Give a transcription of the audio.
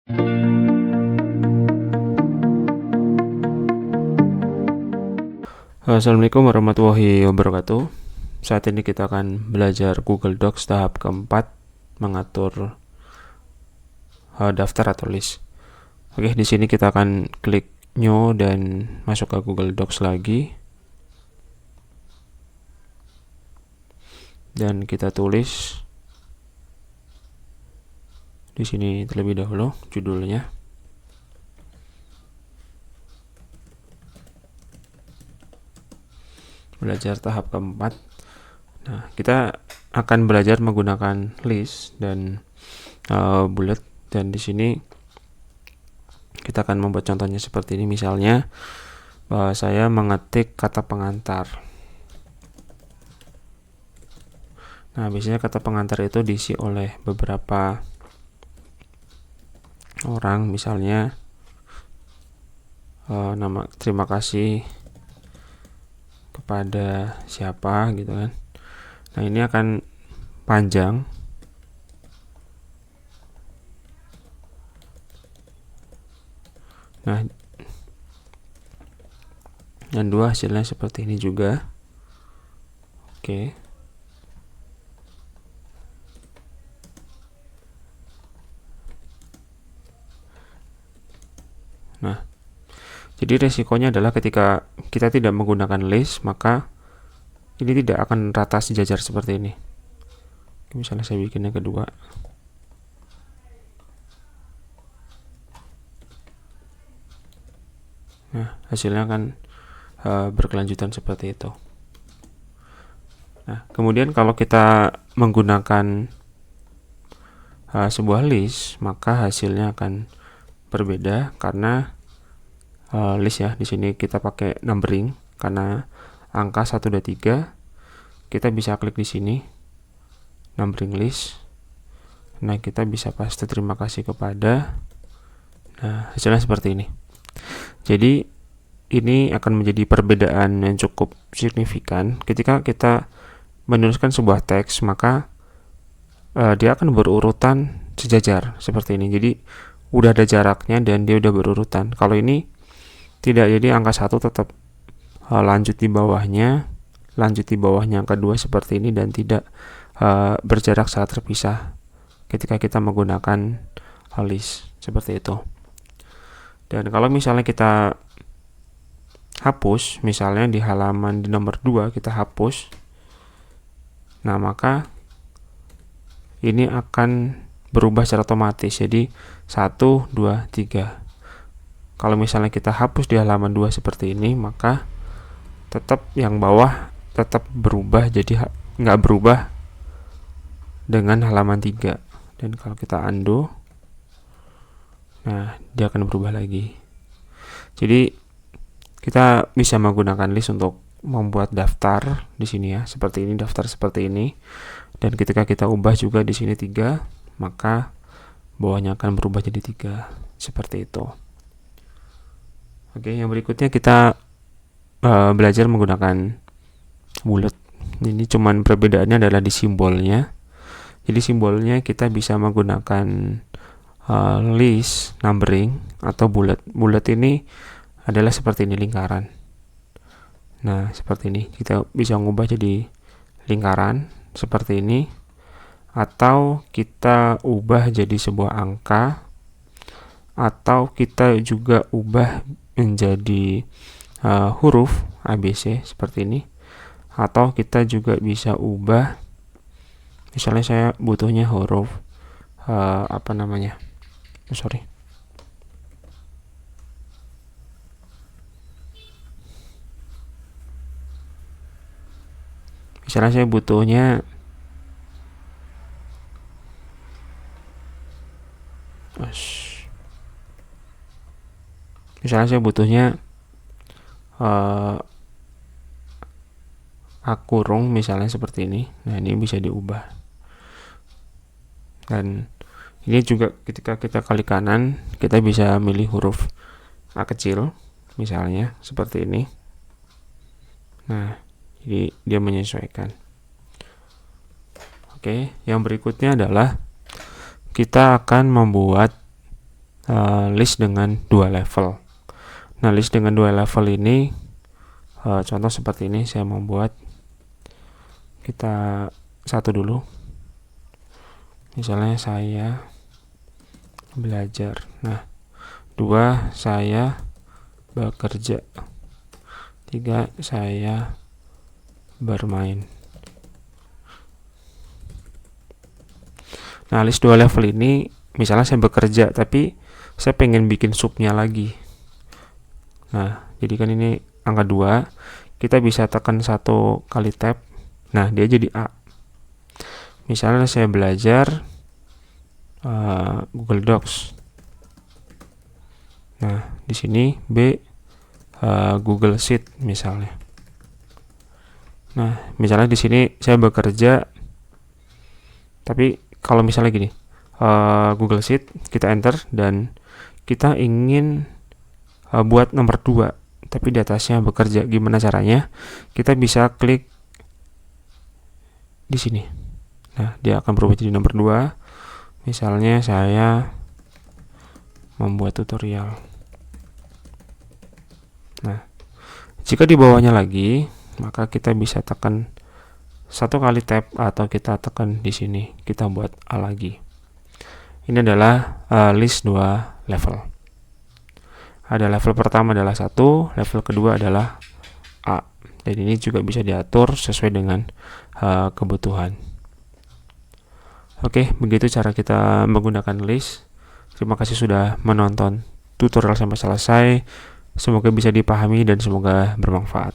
Assalamualaikum warahmatullahi wabarakatuh. Saat ini kita akan belajar Google Docs tahap keempat, mengatur daftar atau list. Oke, di sini kita akan klik New dan masuk ke Google Docs lagi. Dan kita tulis di sini terlebih dahulu judulnya. Belajar tahap keempat. Nah, kita akan belajar menggunakan list dan bullet, dan di sini kita akan membuat contohnya seperti ini. Misalnya saya mengetik kata pengantar. Nah, biasanya kata pengantar itu diisi oleh beberapa orang, misalnya nama terima kasih kepada siapa gitu kan. Nah, ini akan panjang. Nah, dan dua hasilnya seperti ini juga. Oke. Nah, jadi resikonya adalah ketika kita tidak menggunakan list, maka ini tidak akan rata sejajar seperti ini. Misalnya saya bikin yang kedua. Nah, hasilnya akan berkelanjutan seperti itu. Nah, kemudian kalau kita menggunakan sebuah list, maka hasilnya akan berbeda karena list ya. Di sini kita pakai numbering karena angka 1, 2, 3. Kita bisa klik di sini numbering list. Nah, kita bisa paste terima kasih kepada. Nah, hasilnya seperti ini. Jadi ini akan menjadi perbedaan yang cukup signifikan ketika kita menuliskan sebuah teks, maka dia akan berurutan sejajar seperti ini. Jadi udah ada jaraknya dan dia udah berurutan. Kalau ini tidak, jadi angka 1 tetap lanjut di bawahnya angka 2 seperti ini, dan tidak berjarak saat terpisah ketika kita menggunakan list seperti itu. Dan kalau misalnya kita hapus, misalnya di halaman di nomor 2 kita hapus, nah maka ini akan berubah secara otomatis. Jadi 1, 2, 3. Kalau misalnya kita hapus di halaman 2 seperti ini, maka tetap yang bawah tetap berubah, jadi nggak berubah dengan halaman 3. Dan kalau kita undo, nah dia akan berubah lagi. Jadi kita bisa menggunakan list untuk membuat daftar di sini ya, seperti ini, daftar seperti ini. Dan ketika kita ubah juga di sini 3, maka bawahnya akan berubah jadi 3 seperti itu. Oke, yang berikutnya kita belajar menggunakan bullet. Ini cuman perbedaannya adalah di simbolnya. Jadi simbolnya kita bisa menggunakan list, numbering, atau bullet. Bullet ini adalah seperti ini, lingkaran. Nah, seperti ini. Kita bisa mengubah jadi lingkaran seperti ini, atau kita ubah jadi sebuah angka, atau kita juga ubah menjadi huruf ABC seperti ini, atau kita juga bisa ubah, misalnya saya butuhnya huruf misalnya saya butuhnya A kurung misalnya seperti ini. Nah, ini bisa diubah. Dan ini juga ketika kita klik kanan, kita bisa milih huruf A kecil misalnya seperti ini. Nah, jadi dia menyesuaikan. Oke, yang berikutnya adalah kita akan membuat list dengan 2 level. Nah, list dengan 2 level ini contoh seperti ini. Saya membuat, kita satu dulu, misalnya saya belajar. Nah, 2 saya bekerja, 3 saya bermain. Nah, list 2 level ini, misalnya saya bekerja tapi saya pengen bikin subnya lagi. Nah, jadi kan ini angka 2, kita bisa tekan 1 kali tab. Nah, dia jadi A. Misalnya saya belajar Google Docs. Nah, di sini B Google Sheet misalnya. Nah, misalnya di sini saya bekerja, tapi kalau misalnya gini, Google Sheet, kita enter dan kita ingin buat nomor 2, tapi di atasnya bekerja. Gimana caranya? Kita bisa klik di sini. Nah, dia akan berubah jadi nomor 2. Misalnya saya membuat tutorial. Nah, jika di bawahnya lagi, maka kita bisa tekan 1 kali tab atau kita tekan di sini, kita buat A lagi. Ini adalah list 2 level. Ada level pertama adalah 1, level kedua adalah A. Dan ini juga bisa diatur sesuai dengan kebutuhan. Oke, begitu cara kita menggunakan list. Terima kasih sudah menonton tutorial sampai selesai. Semoga bisa dipahami dan semoga bermanfaat.